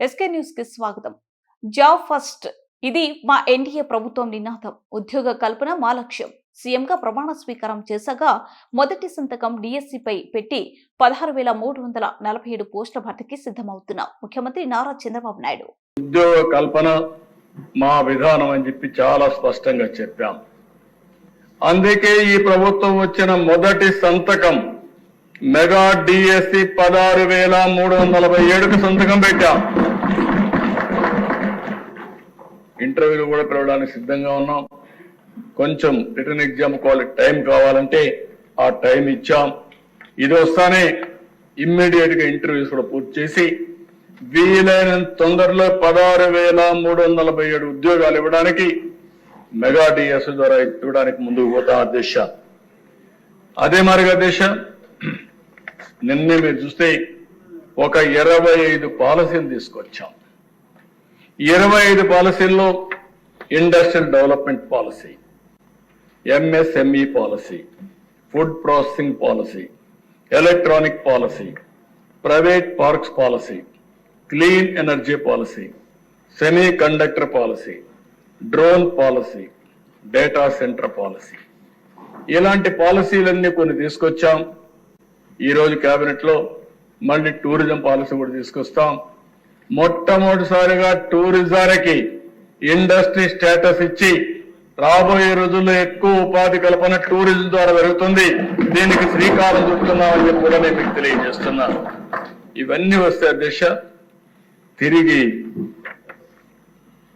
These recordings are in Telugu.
ఎస్కే న్యూస్ కి స్వాగతం. జాబ్ ఫస్ట్ ఇది మా ఎన్డీఏ ప్రభుత్వం నినాదం. ఉద్యోగ కల్పన మా లక్ష్యం. సీఎంగా ప్రమాణ స్వీకారం చేశాక మొదటి సంతకం డిఎస్సిపై పెట్టి 16,347 పోస్టుల భర్తీకి సిద్ధమవుతున్నాం ముఖ్యమంత్రి నారా చంద్రబాబు నాయుడు. ఉద్యోగ కల్పన మా విధానం అని చెప్పి చాలా స్పష్టంగా చెప్పాం. అందుకే ఈ ప్రభుత్వం వచ్చిన మొదటి సంతకం మెగా డిఎస్సి 16,347కు సంతకం పెట్టాం. ఇంటర్వ్యూలు కూడా పిలవడానికి సిద్ధంగా ఉన్నాం. కొంచెం రిటర్న్ ఎగ్జామ్ టైం కావాలంటే ఆ టైం ఇచ్చాం. ఇది వస్తానే ఇమ్మీడియట్ గా ఇంటర్వ్యూస్ కూడా పూర్తి చేసి వీలైనంత తొందరలో 16,347 ఉద్యోగాలు ఇవ్వడానికి మెగా డిఎస్ ద్వారా ఇవ్వడానికి ముందుకు పోతా దిశ. అదే మరిగా దిశ నిన్నే మీరు చూస్తే ఒక 25 పాలసీలు తీసుకొచ్చాం. 25 పాలసీల్లో industrial development policy, MSME policy, food processing policy, electronic policy, private parks policy, clean energy policy, semiconductor policy, drone policy, data centre policy, ఇలాంటి పాలసీలన్నీ కొన్ని తీసుకొచ్చాం. ఈ రోజు కేబినెట్ లో మళ్ళీ టూరిజం పాలసీ కూడా తీసుకొస్తాం. మొట్టమొదటిసారిగా టూరిజానికి ఇండస్ట్రీ స్టేటస్ ఇచ్చి రాబోయే రోజుల్లో ఎక్కువ ఉపాధి కల్పన టూరిజం ద్వారా జరుగుతుంది. దీనికి శ్రీకారం చుడుతున్నామని చెప్పి కూడా నేను మీకు తెలియజేస్తున్నాను. ఇవన్నీ వస్తే దిశ తిరిగి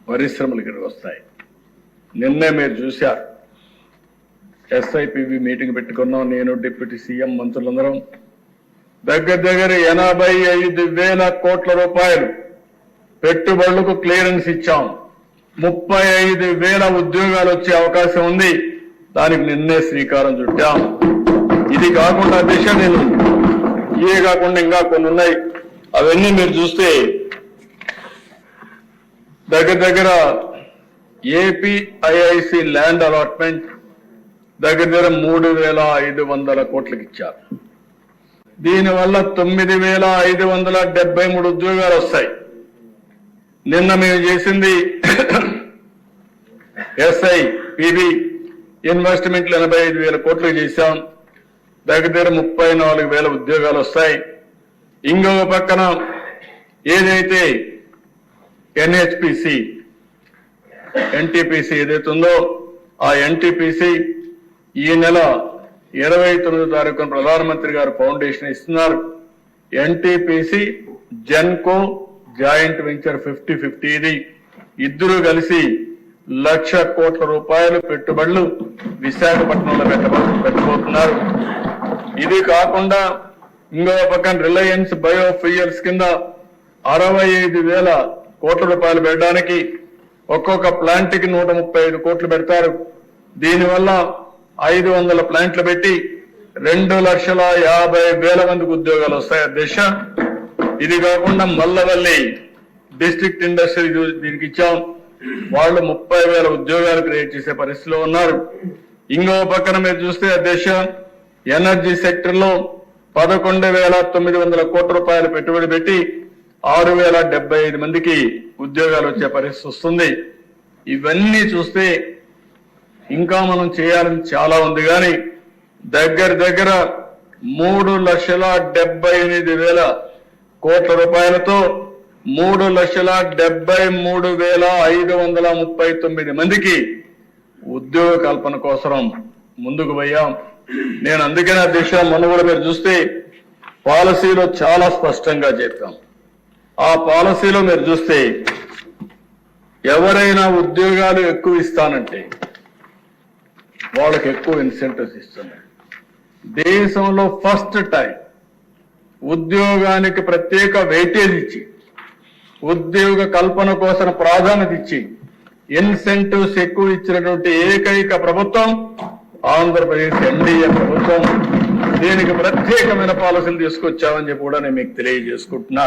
పరిశ్రమలు ఇక్కడికి వస్తాయి. నిన్నే మీరు చూశారు, ఎస్ఐపివి మీటింగ్ పెట్టుకున్నాం. నేను డిప్యూటీ సీఎం మంత్రులందరం దగ్గర 85,000 కోట్ల రూపాయలు పెట్టుబడులకు క్లియరెన్స్ ఇచ్చాం. 35,000 ఉద్యోగాలు వచ్చే అవకాశం ఉంది. దానికి నిన్నే శ్రీకారం చుట్టాం. ఇది కాకుండా దిశ నేను ఇవే కాకుండా ఇంకా కొన్ని ఉన్నాయి. అవన్నీ మీరు చూస్తే దగ్గర ఏపీఐఐసి ల్యాండ్ అలాట్మెంట్ దగ్గర 3,500 కోట్లకి ఇచ్చారు. దీనివల్ల 9,573 ఉద్యోగాలు వస్తాయి. నిన్న మేము చేసింది ఎస్ఐపిబి ఇన్వెస్ట్మెంట్లు 85,000 కోట్లు చేశాం. దగ్గర 34,000 ఉద్యోగాలు వస్తాయి. ఇంకొక పక్కన ఏదైతే ఎన్హెచ్పిసి ఎన్టీపీసీ ఏదైతే ఉందో ఆ ఎన్టీపీసీ ఈ నెల 29వ తారీఖున ప్రధానమంత్రి గారు ఫౌండేషన్ ఇస్తున్నారు. ఎన్టీపీసీ జెన్కో జాయింట్ వెంచర్ 50-50 ఇది ఇద్దరు కలిసి 1,00,000 కోట్ల రూపాయలు పెట్టుబడులు విశాఖపట్నంలో పెట్టబోతున్నారు. ఇది కాకుండా ఇంకో పక్కన రిలయన్స్ బయోఫ్యూయల్స్ కింద 65,000 కోట్ల రూపాయలు పెట్టడానికి ఒక్కొక్క ప్లాంట్ కి 135 కోట్లు పెడతారు. దీనివల్ల 500 ప్లాంట్లు పెట్టి 2,50,000 మందికి ఉద్యోగాలు వస్తాయి దిశ. ఇది కాకుండా మల్లవల్లి డిస్ట్రిక్ట్ ఇండస్ట్రీ దీనికి ఇచ్చాం. వాళ్ళు 30,000 ఉద్యోగాలు క్రియేట్ చేసే పరిస్థితిలో ఉన్నారు. ఇంకో పక్కన మీరు చూస్తే దిశ ఎనర్జీ సెక్టర్ లో 11,900 కోట్ల రూపాయలు పెట్టుబడి పెట్టి 6,075 మందికి ఉద్యోగాలు వచ్చే పరిస్థితి వస్తుంది. ఇవన్నీ చూస్తే ఇంకా మనం చేయాలని చాలా ఉంది. కానీ దగ్గర 3,78,000 కోట్ల రూపాయలతో 3,73,539 మందికి ఉద్యోగ కల్పన కోసం ముందుకు పోయాం. నేను అందుకనే దిశ మొన్న కూడా మీరు చూస్తే పాలసీలో చాలా స్పష్టంగా చెప్పాం. ఆ పాలసీలో మీరు చూస్తే ఎవరైనా ఉద్యోగాలు ఎక్కువ ఇస్తానంటే వాళ్ళకి ఎక్కువ ఇన్సెంటివ్స్ ఇస్తున్నారు. దేశంలో ఫస్ట్ టైం ఉద్యోగానికి ప్రత్యేక వెయిటేజ్ ఇచ్చి ఉద్యోగ కల్పన కోసం ప్రాధాన్యత ఇచ్చి ఇన్సెంటివ్స్ ఎక్కువ ఇచ్చినటువంటి ఏకైక ప్రభుత్వం ఆంధ్రప్రదేశ్ ఎన్డీఏ ప్రభుత్వం. దీనికి ప్రత్యేకమైన పాలసీలు తీసుకొచ్చామని చెప్పి కూడా నేను మీకు తెలియజేసుకుంటున్నాను.